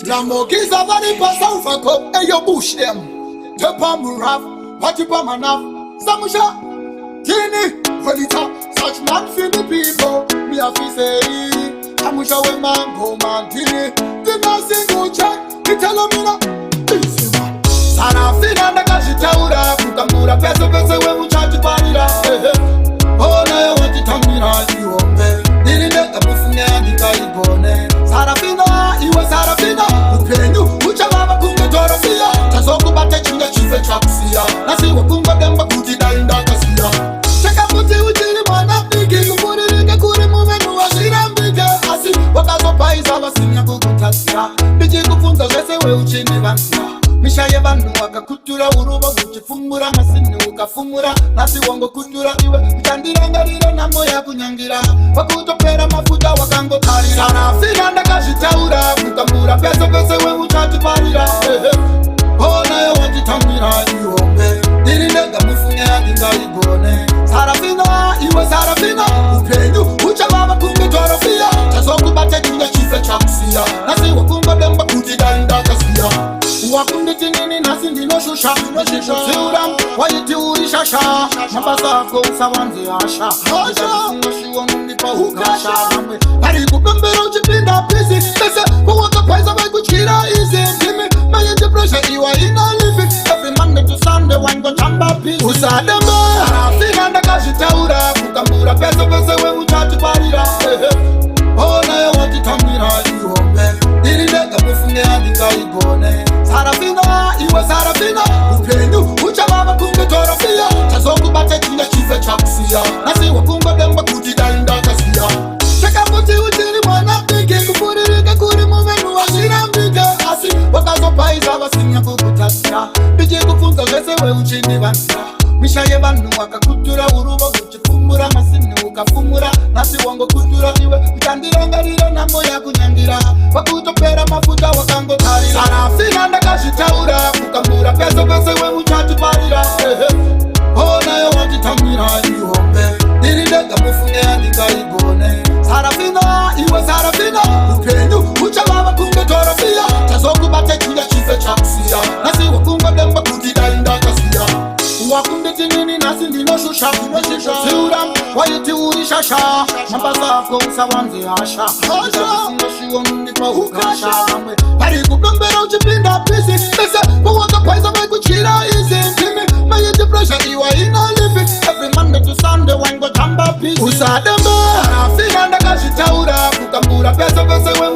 Lamokiza vani pasa ufako eyo bush them. Tepa muraf, watipa manaf, samusha, tini, kwelita, such man for the people. Me a fi say, samusha we mangoma, tini, dina single check, italo mina, easy man. Sarafina ndaka jitaura, kukamura pesa pesa we muchachi panira, oh na yo watitamira iombe, dini ndeka bufunya ndika ibone. Sarafina, iwe Sarafina, upenyu, uchababa kungetorofia. Tazoku bate chinga chife chakusia, nasi wakunga demba kutida indakasia. Cheka puti uchili mwana piki, kumuri rike kuri mumenu wa shirambike. Asi, wakazo paiza wasinya kukutasia, biji kufunza zese we uchini vansia. Misha ye vanu wakakutura uruba uchifumura masini ukafumura nasi wango kutura iwe mtandira ngarira na moya kunyangira wakutopera mafuta wakango tarira Sarafina ndakashitaura mukambura pesa pesa we uchati parira ona yo wajitamira iombe diri ndega mufunya dinga igone Sarafina iwe Sarafina upenyu ucha baba kungetorofia tazoku bate dinga chife chakusia nasi wakunga demba kutida indakasia wakunde tinini nasi ndino shusha Siuram wayiti urishasha Mabasako usawanzi asha Singashiwa munipa ukasha Pari kupembera uchipinda pisi Pese kuwaka paisa bai kuchira easy Kimi mayete pressure iwa ina lifi Every Monday to Sunday wango chamba pisi Usadembe Sarafina ndakashitaura Kukambura pese pese we uchati parira Ona yo watitamira iombe Diri ndeka mufunge andika igone Sarafina, iwe Sarafina upenyu, uchababa kungetorofia Tazoku bate chinga chife chakusia Nasi wakunga demba kutida indakasia Cheka puti uchili mwana piki Kupuri rike kuri mumenu wa shirambike Asi, wakazo paiza wasinya kukutasia Biji kufunza zese we uchini vansia Misha ye vanu wakakutura uruba uchifumura masini ukafumura Nasi wango kutura iwe mtandira ngarira na moya kunyangira Wakutopera mafuta wakango tarira Sarafina ndakashitaura kukambura pesa pesa we uchati parira ona yo watitamira iombe diri ndega mufunya ndinga igone Sarafina iwe Sarafina upenyu uchababa kungetorofia tazoku bate chinga chife chakusia nasi wakunga demba kutida indakasia wakunde tinini nasi ndino shusha Siuram wayiti urishasha Mabasako usawanzi asha Singashiwa munipa ukasha Pari kupembera uchipinda pisi Pese kuwaka paisa bai kuchira easy Kimi mayete pressure iwa ina lifi Every Monday to Sunday wango chamba pisi Usadembe Sarafina ndakashitaura Kukambura pesa pesa we